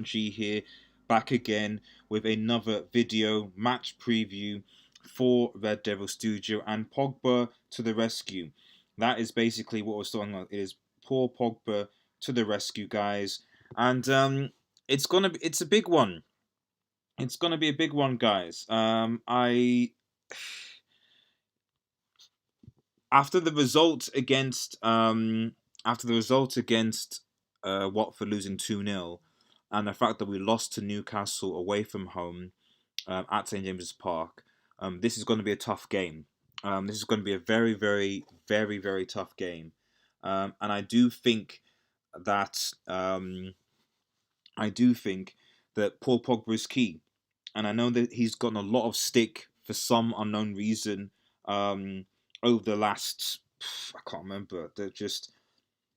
G here, back again with another video match preview for Red Devil Studio and Pogba to the rescue. That is basically what we're talking about. It is poor Pogba to the rescue, guys, and it's a big one. It's gonna be a big one, guys. I after the result against Watford losing 2-0, and the fact that we lost to Newcastle away from home at St James's Park, this is going to be a tough game. This is going to be a very, very, very, very tough game, and that I do think that Paul Pogba is key, and I know that he's gotten a lot of stick for some unknown reason over the last I can't remember.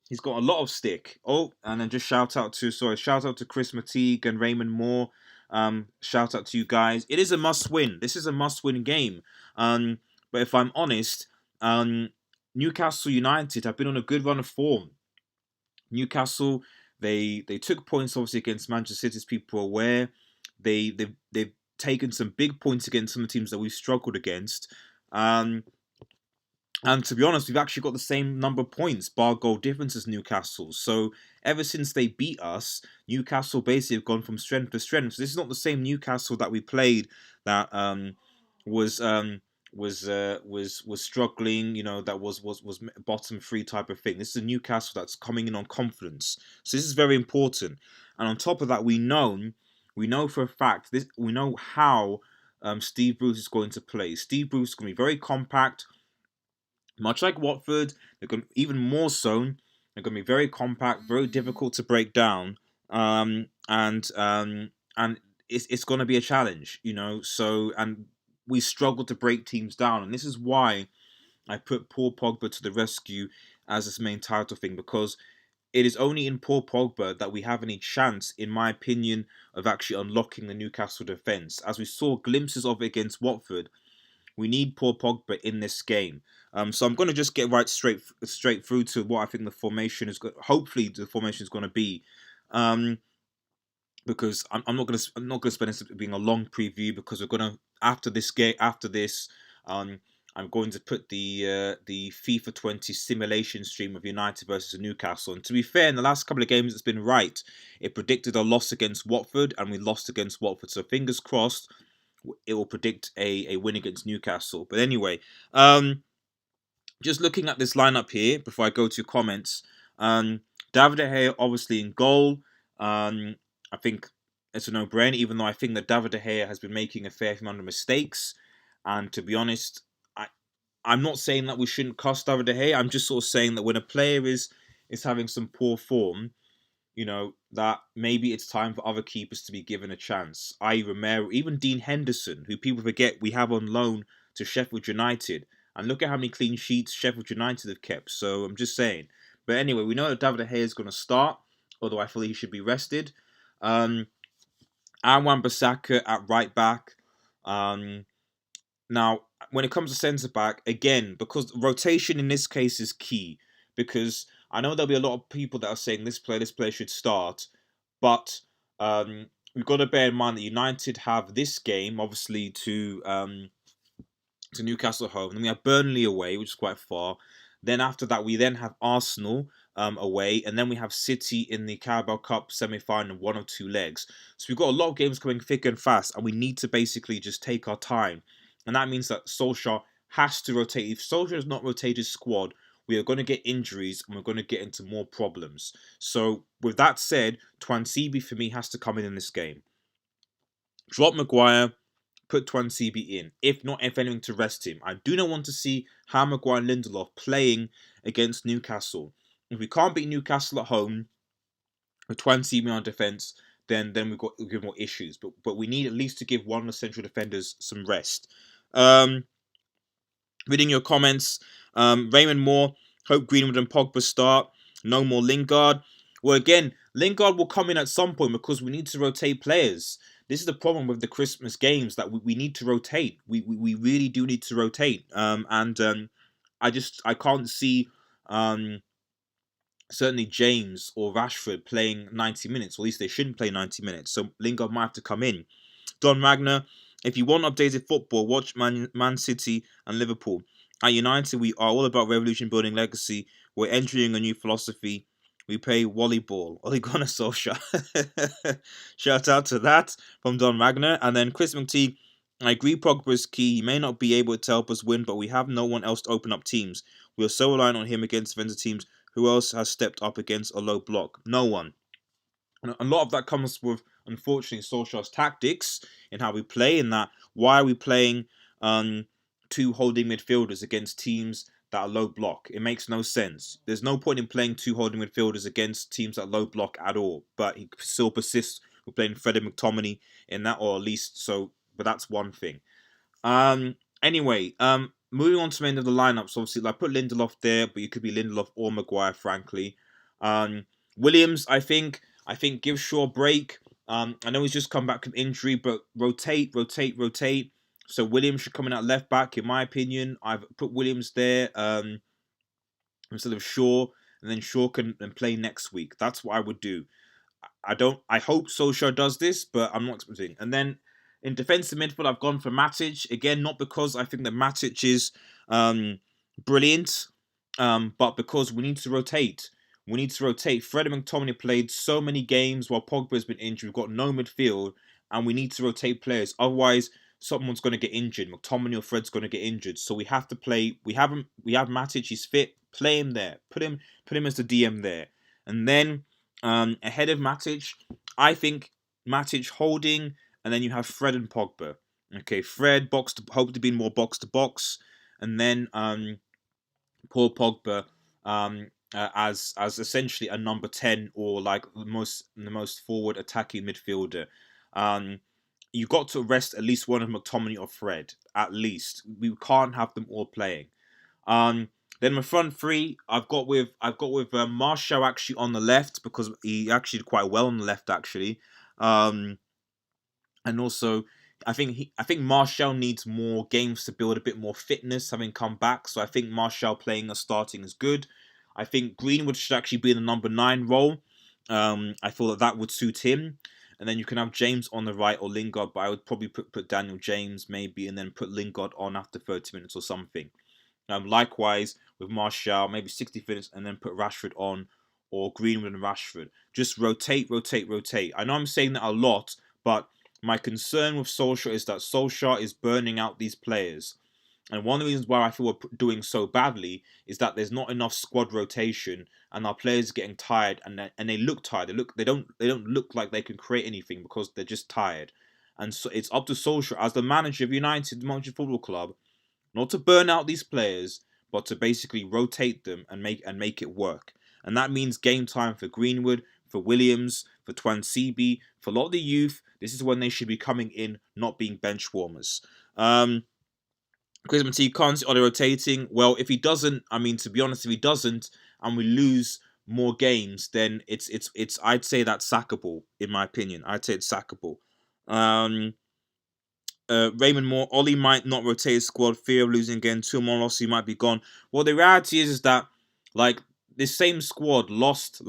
He's got a lot of stick. Oh, and then just shout out to Chris Mateague and Raymond Moore. Shout out to you guys. It is a must win. This is a must win game. But if I'm honest, Newcastle United have been on a good run of form. Newcastle, they took points obviously against Manchester City, as people are aware. They've taken some big points against some of the teams that we've struggled against. And to be honest, we've actually got the same number of points, bar goal difference as Newcastle. So ever since they beat us, Newcastle basically have gone from strength to strength. So this is not the same Newcastle that we played that was struggling. You know, that was bottom three type of thing. This is a Newcastle that's coming in on confidence. So this is very important. And on top of that, we know for a fact we know how Steve Bruce is going to play. Steve Bruce is going to be very compact. Much like Watford, they're going even more so. They're going to be very compact, very difficult to break down, and it's going to be a challenge, you know. So and we struggle to break teams down, and this is why I put Paul Pogba to the rescue as this main title thing, because it is only in Paul Pogba that we have any chance, in my opinion, of actually unlocking the Newcastle defence. As we saw glimpses of it against Watford, we need Paul Pogba in this game. So I'm going to just get straight through to what I think the formation is. Hopefully, the formation is going to be, because I'm not going to spend this being a long preview, because we're going to after this. I'm going to put the FIFA 20 simulation stream of United versus Newcastle. And to be fair, in the last couple of games, it's been right. It predicted a loss against Watford, and we lost against Watford. So fingers crossed, it will predict a win against Newcastle. But anyway, just looking at this lineup here before I go to comments, David De Gea obviously in goal. I think it's a no-brainer, even though I think that David De Gea has been making a fair amount of mistakes. And to be honest, I'm not saying that we shouldn't cuss David De Gea. I'm just sort of saying that when a player is having some poor form, you know, that maybe it's time for other keepers to be given a chance. I.e. Romero, even Dean Henderson, who people forget we have on loan to Sheffield United. And look at how many clean sheets Sheffield United have kept. So I'm just saying. But anyway, we know that David De Gea is going to start, although I feel he should be rested. Wan Bissaka at right back. Now, when it comes to centre back, again, because rotation in this case is key, because I know there'll be a lot of people that are saying this player should start, but we've got to bear in mind that United have this game, obviously, to Newcastle home. Then we have Burnley away, which is quite far. Then after that, we then have Arsenal away, and then we have City in the Carabao Cup semi-final, 1 or 2 legs. So we've got a lot of games coming thick and fast, and we need to basically just take our time. And that means that Solskjaer has to rotate. If Solskjaer does not rotate his squad, we are going to get injuries and we're going to get into more problems. So with that said, Twansibi for me has to come in this game. Drop Maguire, put Twansibi in. If anything, to rest him. I do not want to see Harry Maguire and Lindelof playing against Newcastle. If we can't beat Newcastle at home with Twansibi on defence, then we've got more issues. But we need at least to give one of the central defenders some rest. Reading your comments, Raymond Moore, hope Greenwood and Pogba start. No more Lingard. Well, again, Lingard will come in at some point because we need to rotate players. This is the problem with the Christmas games, that we need to rotate. We really do need to rotate. I can't see certainly James or Rashford playing 90 minutes, or at least they shouldn't play 90 minutes. So Lingard might have to come in. Don Magner, if you want updated football, watch Man City and Liverpool. At United, we are all about revolution, building legacy. We're entering a new philosophy. We play volleyball. Ole Gunnar Solskjaer. Shout out to that from Don Magner. And then Chris McTee, I agree Pogba is key. He may not be able to help us win, but we have no one else to open up teams. We are so reliant on him against defensive teams. Who else has stepped up against a low block? No one. And a lot of that comes with, unfortunately, Solskjaer's tactics in how we play. In that, why are we playing two holding midfielders against teams that are low block? It makes no sense. There's no point in playing two holding midfielders against teams that are low block at all. But he still persists with playing Fred and McTominay in that, or at least so. But that's one thing. Anyway, moving on to the end of the lineups. Obviously, I put Lindelof there, but you could be Lindelof or Maguire, frankly. Williams, I think give Shaw a break. I know he's just come back from injury, but rotate. So Williams should come in at left back, in my opinion. I've put Williams there instead of Shaw, and then Shaw can play next week. That's what I would do. I hope Solskjaer does this, but I'm not expecting. And then in defensive midfield, I've gone for Matic. Again, not because I think that Matic is brilliant, but because we need to rotate. We need to rotate. Fred and McTominay played so many games while Pogba has been injured. We've got no midfield, and we need to rotate players. Otherwise, someone's going to get injured. McTominay or Fred's going to get injured. So we have to play. We have Matic. He's fit. Play him there. Put him as the DM there. And then ahead of Matic, I think Matic holding, and then you have Fred and Pogba. Okay, Fred hope to be more box to box, and then Paul Pogba as essentially a number 10 or like the most forward attacking midfielder. You got to rest at least one of McTominay or Fred. At least we can't have them all playing. Then my front three, I've got with Martial actually on the left because he actually did quite well on the left actually, and also I think Martial needs more games to build a bit more fitness, having come back. So I think Martial playing or starting is good. I think Greenwood should actually be in the number 9 role. I feel that would suit him. And then you can have James on the right or Lingard, but I would probably put Daniel James maybe, and then put Lingard on after 30 minutes or something. Likewise with Martial, maybe 60 minutes, and then put Rashford on, or Greenwood and Rashford. Just rotate. I know I'm saying that a lot, but my concern with Solskjaer is that Solskjaer is burning out these players. And one of the reasons why I feel we're doing so badly is that there's not enough squad rotation, and our players are getting tired, and they look tired. They don't look like they can create anything because they're just tired. And so it's up to Solskjaer as the manager of United Mountain Football Club, not to burn out these players, but to basically rotate them and make it work. And that means game time for Greenwood, for Williams, for Twansibi, for a lot of the youth. This is when they should be coming in, not being bench warmers. Chris McTee can't see Ole rotating. Well, if he doesn't, I mean, to be honest, if he doesn't, and we lose more games, then it's I'd say that's sackable, in my opinion. I'd say it's sackable. Raymond Moore, Ollie might not rotate his squad, fear of losing again, 2 more losses, he might be gone. Well, the reality is that, like, this same squad lost,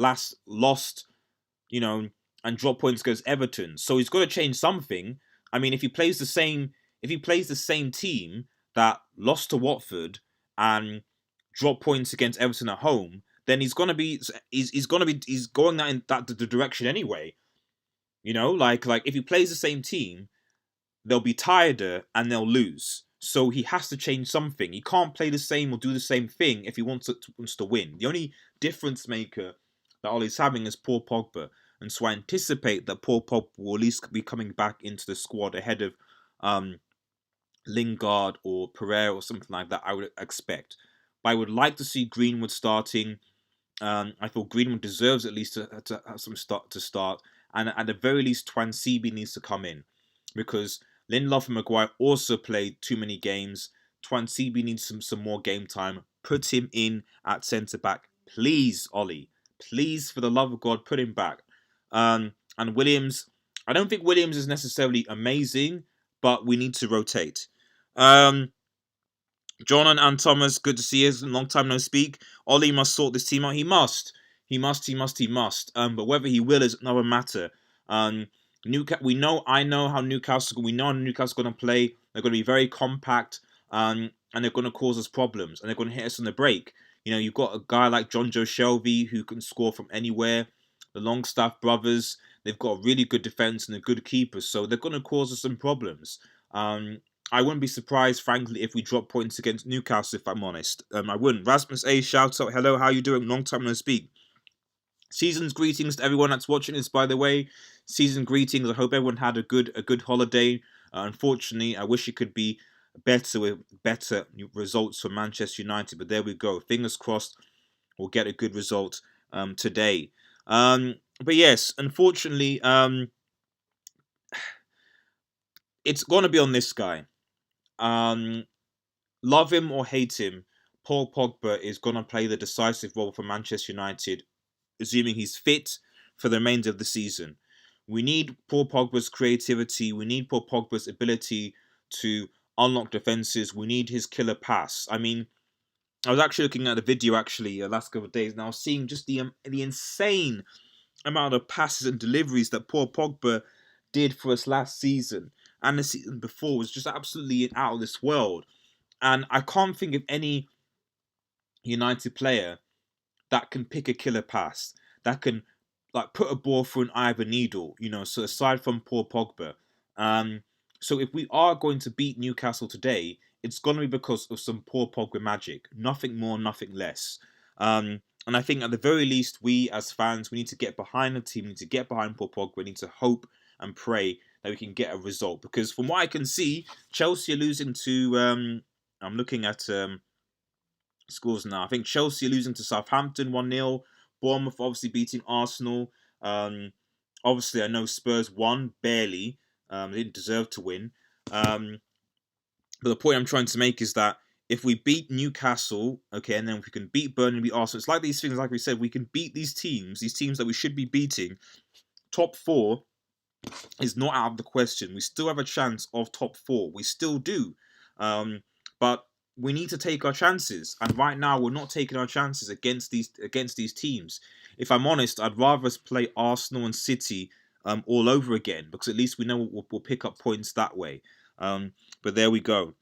you know, and dropped points against Everton. So he's got to change something. I mean, if he plays the same team that lost to Watford and dropped points against Everton at home, then he's going in that the direction anyway. You know, like if he plays the same team, they'll be tireder and they'll lose. So he has to change something. He can't play the same or do the same thing if he wants to win. The only difference maker that Ollie's having is Paul Pogba. And so I anticipate that Paul Pogba will at least be coming back into the squad ahead of Lingard or Pereira or something like that, I would expect. But I would like to see Greenwood starting. I feel Greenwood deserves at least to have some to start. And at the very least, Twansibi needs to come in. Because Lindelof and Maguire also played too many games. Twansibi needs some more game time. Put him in at centre-back. Please, Ollie. Please, for the love of God, put him back. And Williams, I don't think Williams is necessarily amazing, but we need to rotate. John and Thomas, good to see you. Long time no speak. Ollie must sort this team out. He must. He must. But whether he will is another matter. I know how Newcastle. We know how Newcastle going to play. They're going to be very compact, and they're going to cause us problems, and they're going to hit us on the break. You've got a guy like John Joe Shelby who can score from anywhere. The Longstaff brothers, they've got a really good defense and a good keeper, so they're going to cause us some problems. I wouldn't be surprised, frankly, if we drop points against Newcastle, if I'm honest. I wouldn't. Rasmus A, shout out, hello, how you doing? Long time no speak. Season's greetings to everyone that's watching this, by the way. Season greetings. I hope everyone had a good holiday. Unfortunately, I wish it could be better with better results for Manchester United, but there we go. Fingers crossed we'll get a good result today. But yes, unfortunately, it's going to be on this guy. Love him or hate him, Paul Pogba is going to play the decisive role for Manchester United, assuming he's fit for the remainder of the season. We need Paul Pogba's creativity. We need Paul Pogba's ability to unlock defenses. We need his killer pass. I mean, I was actually looking at the video last couple of days, and I was seeing just the insane amount of passes and deliveries that Paul Pogba did for us last season and the season before was just absolutely out of this world. And I can't think of any United player that can pick a killer pass, that can put a ball through an eye of a needle, so aside from Paul Pogba. So if we are going to beat Newcastle today, it's going to be because of some Paul Pogba magic. Nothing more, nothing less. And I think at the very least, we as fans, we need to get behind the team, we need to get behind Paul Pogba, we need to hope and pray that we can get a result. Because from what I can see, Chelsea are losing to, I'm looking at scores now. I think Chelsea are losing to Southampton 1-0. Bournemouth obviously beating Arsenal. Obviously, I know Spurs won, barely. They didn't deserve to win. But the point I'm trying to make is that if we beat Newcastle, okay, and then we can beat Burnley, beat Arsenal, it's like these things, like we said, we can beat these teams that we should be beating. Top 4 is not out of the question. We still have a chance of top 4. We still do. But we need to take our chances, and right now we're not taking our chances against these teams. If I'm honest, I'd rather us play Arsenal and City all over again, because at least we know we'll pick up points that way. But there we go.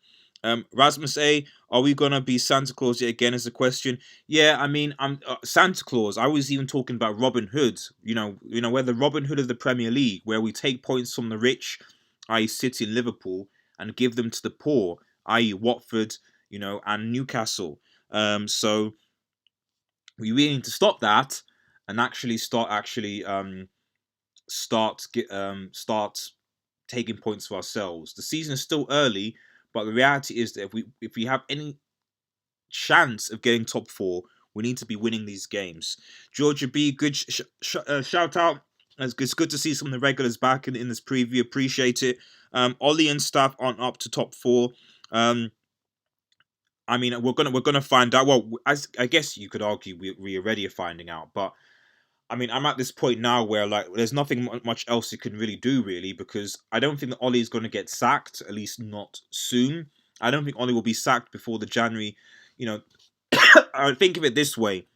Rasmus A, are we gonna be Santa Claus yet again? Is the question. Yeah, I mean, I'm Santa Claus. I was even talking about Robin Hood. We're the Robin Hood of the Premier League, where we take points from the rich, i.e., City and Liverpool, and give them to the poor, i.e., Watford, and Newcastle. So we really need to stop that and actually start taking points for ourselves. The season is still early, but the reality is that if we have any chance of getting top 4, we need to be winning these games. Georgia B, good shout out. It's good to see some of the regulars back in this preview. Appreciate it. Ollie and staff aren't up to top 4. I mean, we're gonna find out. Well, I guess you could argue we already are finding out, but I mean, I'm at this point now where there's nothing much else you can really do, because I don't think that Ollie is going to get sacked, at least not soon. I don't think Ollie will be sacked before the January. I think of it this way: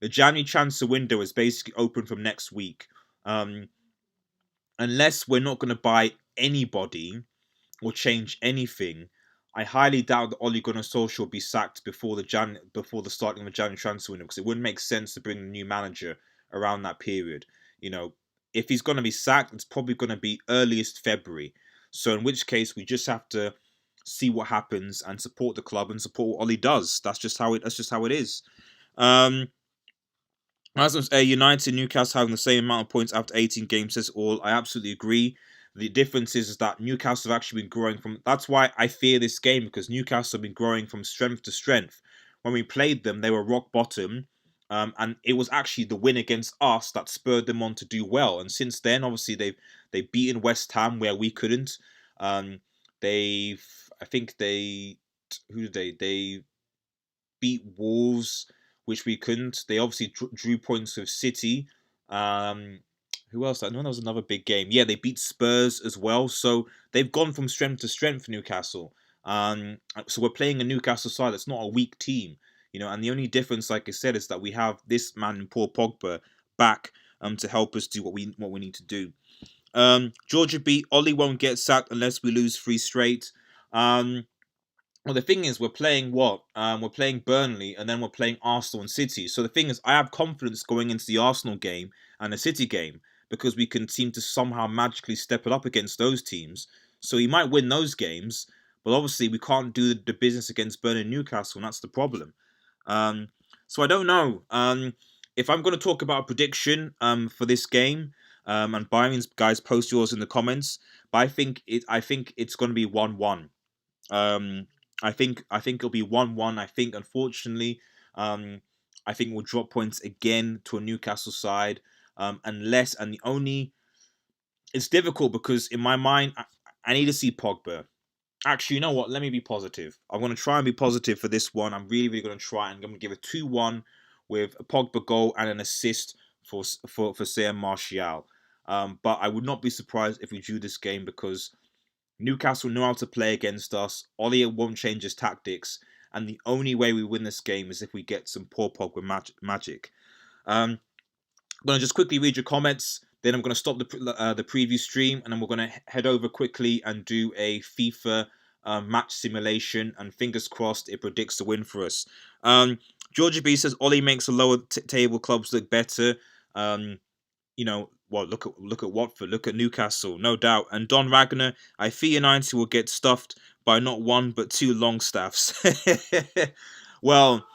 the January transfer window is basically open from next week, unless we're not going to buy anybody or change anything. I highly doubt that Ole Gunnar Solskjaer will be sacked before the starting of the January transfer window, because it wouldn't make sense to bring a new manager around that period. If he's going to be sacked, it's probably going to be earliest February. So in which case, we just have to see what happens and support the club and support what Ole does. That's just how it is. As United, Newcastle having the same amount of points after 18 games says all. I absolutely agree. The difference is that Newcastle have actually been growing from... That's why I fear this game, because Newcastle have been growing from strength to strength. When we played them, they were rock bottom. And it was actually the win against us that spurred them on to do well. And since then, obviously, they've beaten West Ham where we couldn't. They beat Wolves, which we couldn't. They obviously drew points with City. Who else? I know there was another big game. Yeah, they beat Spurs as well. So they've gone from strength to strength, Newcastle. So we're playing a Newcastle side that's not a weak team. And the only difference, like I said, is that we have this man in Paul Pogba back to help us do what we need to do. Georgia beat. Ollie won't get sacked unless we lose 3 straight. Well, the thing is, we're playing what? We're playing Burnley, and then we're playing Arsenal and City. So the thing is, I have confidence going into the Arsenal game and the City game because we can seem to somehow magically step it up against those teams. So he might win those games, but obviously we can't do the business against Burnley and Newcastle, and that's the problem. So I don't know. If I'm going to talk about a prediction for this game, and by means, guys, post yours in the comments. But I think it's going to be 1-1. I think it'll be 1-1. I think, unfortunately, I think we'll drop points again to a Newcastle side, unless, and the only, it's difficult because in my mind I need to see Pogba. Actually, you know what? Let me be positive. I'm going to try and be positive for this one. I'm really going to try, and I'm going to give a 2-1 with a Pogba goal and an assist for Sam Martial. But I would not be surprised if we drew this game because Newcastle know how to play against us. Ollie won't change his tactics, and the only way we win this game is if we get some poor Pogba magic. I'm going to just quickly read your comments. Then I'm going to stop the preview stream, and then we're going to head over quickly and do a FIFA match simulation. And fingers crossed, it predicts the win for us. Georgia B says Ollie makes the lower table clubs look better. Well, look at Watford, look at Newcastle, no doubt. And Don Ragnar, I fear United will get stuffed by not 1 but 2 Longstaffs. Well,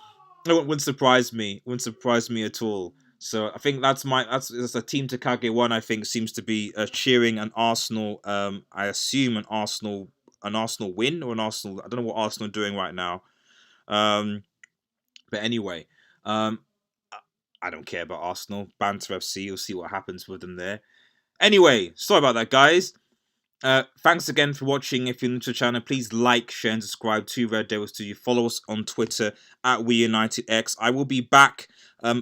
it wouldn't surprise me. Wouldn't surprise me at all. So I think that's a Team Takage one. I think seems to be cheering an Arsenal. I assume an Arsenal win or an Arsenal. I don't know what Arsenal are doing right now. But anyway, I don't care about Arsenal. Banter FC. You'll see what happens with them there. Anyway, sorry about that, guys. Thanks again for watching. If you're new to the channel, please like, share, and subscribe to Red Devil Studio. Follow us on Twitter at WeUnitedX. I will be back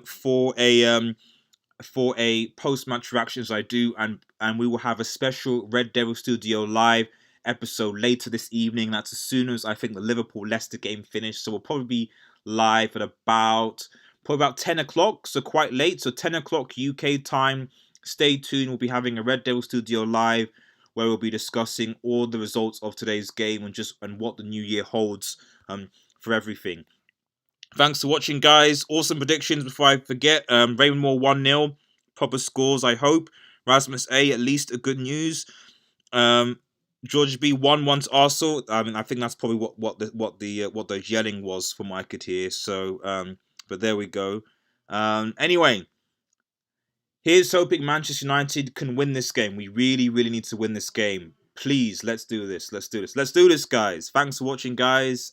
for a post-match reaction as I do, and we will have a special Red Devil Studio live episode later this evening. That's as soon as I think the Liverpool-Leicester game finished. So we'll probably be live at probably about 10 o'clock, so quite late. So 10 o'clock UK time. Stay tuned. We'll be having a Red Devil Studio live where we'll be discussing all the results of today's game and what the new year holds for everything. Thanks for watching, guys. Awesome predictions before I forget. Raymond Moore 1-0. Proper scores, I hope. Rasmus A, at least a good news. George B 1-1 to Arsenal. I mean, I think that's probably what the yelling was from what I could hear. So, but there we go. Anyway, here's hoping Manchester United can win this game. We really, really need to win this game. Please, let's do this. Let's do this, guys. Thanks for watching, guys.